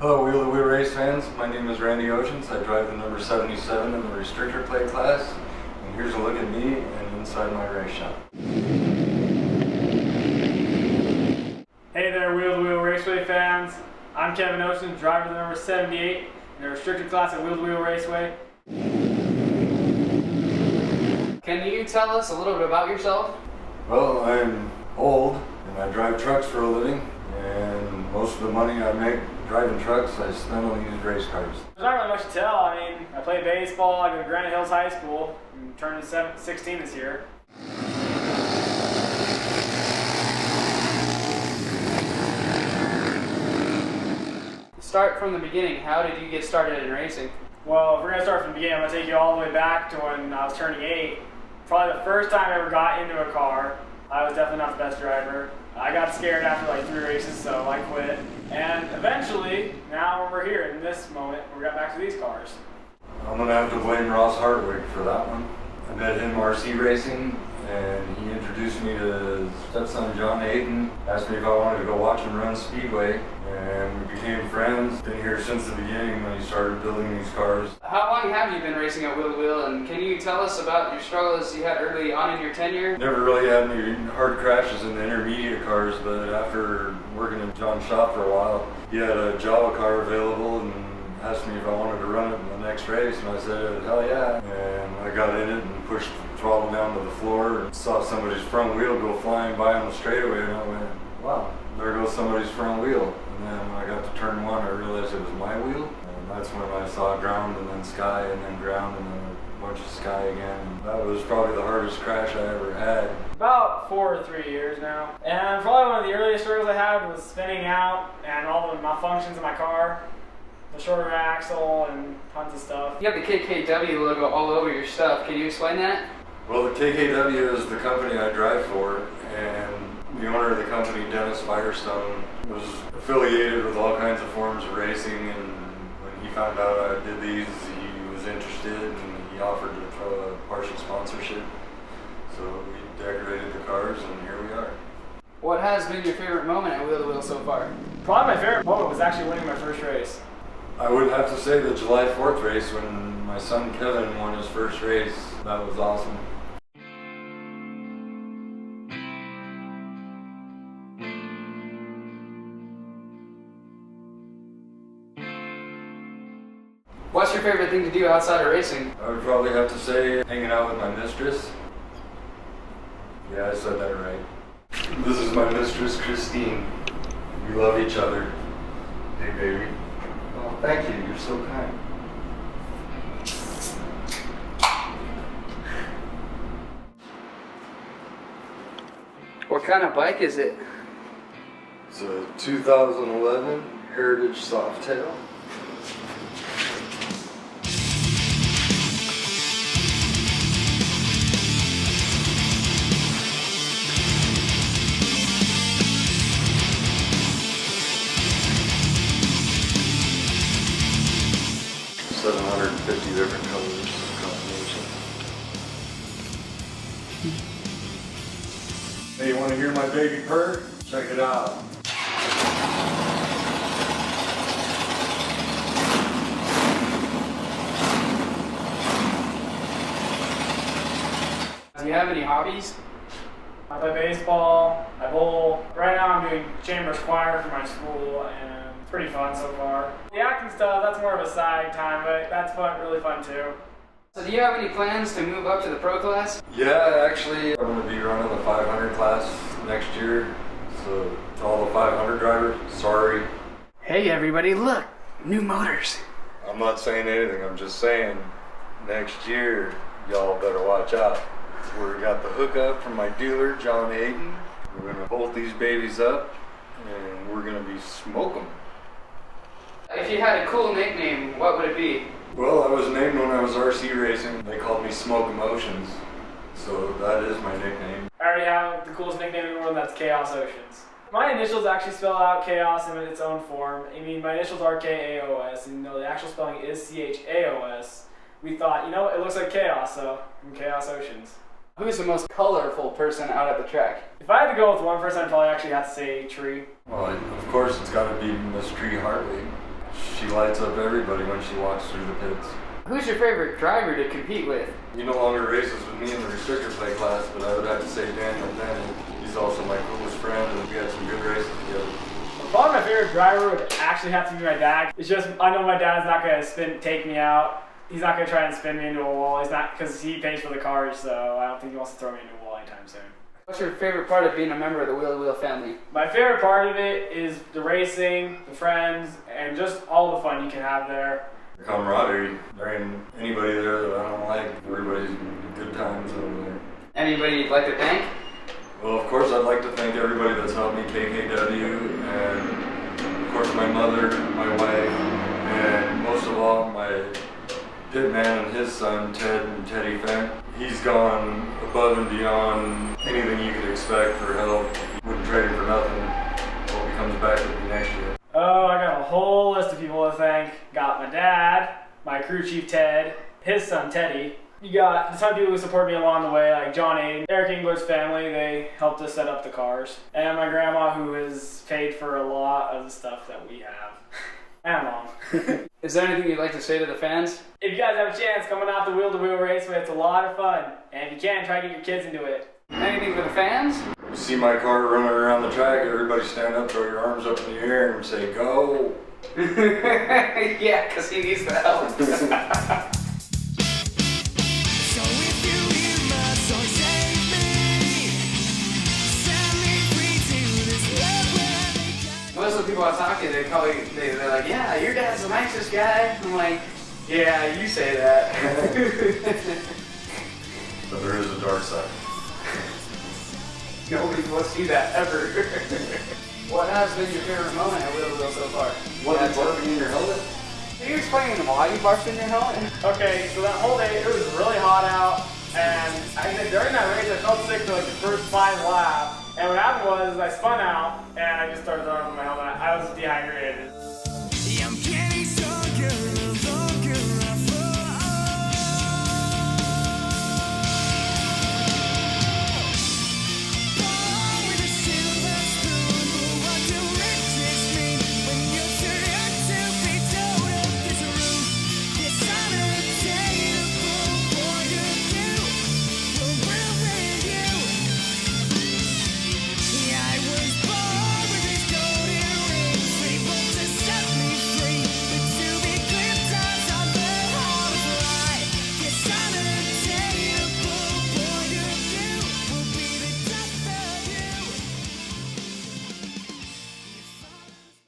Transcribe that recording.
Hello wheel-to-wheel race fans, my name is Randy Oshins. I drive the number 77 in the Restrictor plate class, and here's a look at me and inside my race shop. Hey there Wheel-to-Wheel Raceway fans, I'm Kevin Oshins, driver the number 78 in the Restrictor class at Wheel-to-Wheel Raceway. Can you tell us a little bit about yourself? Well, I'm old and I drive trucks for a living, and most of the money I make driving trucks I spend on used race cars. There's not really much to tell. I mean, I play baseball, I go to Granite Hills High School, I'm turning 16 this year. Start from the beginning. How did you get started in racing? Well, if we're going to start from the beginning, I'm going to take you all the way back to when I was turning 8. Probably the first time I ever got into a car, I was definitely not the best driver. I got scared after like 3 races, so I quit. And eventually, now we're here in this moment, we got back to these cars. I'm going to have to blame Ross Hardwick for that one. I met him RC racing, and he introduced me to his stepson John Hayden, asked me if I wanted to go watch him run Speedway, and we became friends. Been here since the beginning when he started building these cars. How long have you been racing at Wheel-to-Wheel, and can you tell us about your struggles you had early on in your tenure? Never really had any hard crashes in the intermediate cars, but after working in John's shop for a while, he had a Java car available and asked me if I wanted to run it in the next race, and I said, hell yeah. And I got in it and pushed the throttle down to the floor and saw somebody's front wheel go flying by on the straightaway, and I went, wow, there goes somebody's front wheel. And then when I got to turn 1, I realized it was my wheel, and that's when I saw ground and then sky and then ground and then a bunch of sky again. And that was probably the hardest crash I ever had. About 4 or 3 years now. And probably one of the earliest struggles I had was spinning out and all the malfunctions in my car. The shorter axle and tons of stuff. You have the KKW logo all over your stuff. Can you explain that? Well, the KKW is the company I drive for, and the owner of the company, Dennis Firestone, was affiliated with all kinds of forms of racing, and when he found out I did these, he was interested and he offered to throw a partial sponsorship. So we decorated the cars and here we are. What has been your favorite moment at Wheel-to-Wheel so far? Probably my favorite moment was actually winning my first race. I would have to say the July 4th race when my son Kevin won his first race. That was awesome. What's your favorite thing to do outside of racing? I would probably have to say hanging out with my mistress. Yeah, I said that right. This is my mistress, Christine. We love each other. Hey, baby. Oh, thank you. You're so kind. What kind of bike is it? It's a 2011 Heritage Softail. $750 different colors combination. Hey, you want to hear my baby purr? Check it out. Do you have any hobbies? I play baseball, I bowl. Right now I'm doing chambers choir for my school, and it's pretty fun so far. The acting stuff, that's more of a side time, but that's fun, really fun too. So do you have any plans to move up to the pro class? Yeah, actually, I'm going to be running the 500 class next year. So to all the 500 drivers, sorry. Hey everybody, look! New motors! I'm not saying anything, I'm just saying next year, y'all better watch out. We got the hookup from my dealer, John Hayden. We're going to bolt these babies up and we're going to be smoking. If you had a cool nickname, what would it be? Well, I was named when I was RC racing. They called me Smoke Emotions, so that is my nickname. I already have the coolest nickname in the world, that's Chaos Oceans. My initials actually spell out chaos in its own form. I mean, my initials are K-A-O-S, and the actual spelling is C-H-A-O-S. We thought, you know, it looks like chaos, so I'm Chaos Oceans. Who's the most colorful person out at the track? If I had to go with one person, I'd probably actually have to say Tree. Well, of course, it's got to be Miss Tree Hartley. She lights up everybody when she walks through the pits. Who's your favorite driver to compete with? He no longer races with me in the restrictor play class, but I would have to say Daniel Bennett. He's also my coolest friend, and we had some good races together. Probably my favorite driver would actually have to be my dad. It's just, I know my dad's not going to take me out. He's not going to try and spin me into a wall. He's not, because he pays for the cars, so I don't think he wants to throw me into a wall anytime soon. What's your favorite part of being a member of the Wheel to Wheel family? My favorite part of it is the racing, the friends, and just all the fun you can have there. Camaraderie. There ain't anybody there that I don't like. Everybody's good times over there. Anybody you'd like to thank? Well, of course, I'd like to thank everybody that's helped me, KKW, and of course my mother, my wife, and most of all my pit man and his son, Ted and Teddy Fent. He's gone above and beyond anything you could expect for help. He wouldn't trade him for nothing. Hope he comes back with me next year. Oh, I got a whole list of people to thank. Got my dad, my crew chief Ted, his son Teddy. You got some people who support me along the way, like John Aiden, Eric English family. They helped us set up the cars. And my grandma, who has paid for a lot of the stuff that we have. And mom. Is there anything you'd like to say to the fans? If you guys have a chance coming out the wheel-to-wheel raceway, it's a lot of fun. And if you can, try to get your kids into it. Anything for the fans? You see my car running around the track, everybody stand up, throw your arms up in the air and say, go! Yeah, because he needs the help. So if you hear my song, save me. Set me free to this love where I make time. Most of the people I talk to, they're like, yeah, your dad's the nicest guy. I'm like, yeah, you say that. But there is a dark side. Nobody will see that ever. What has been your favorite moment at Wheel to Wheel so far? What, barfing in your helmet? Can you explain why you barfed in your helmet? Okay, so that whole day, it was really hot out, and during that race, I felt sick for like the first 5 laps. And what happened was, I spun out, and I just started throwing up in my helmet. I was dehydrated.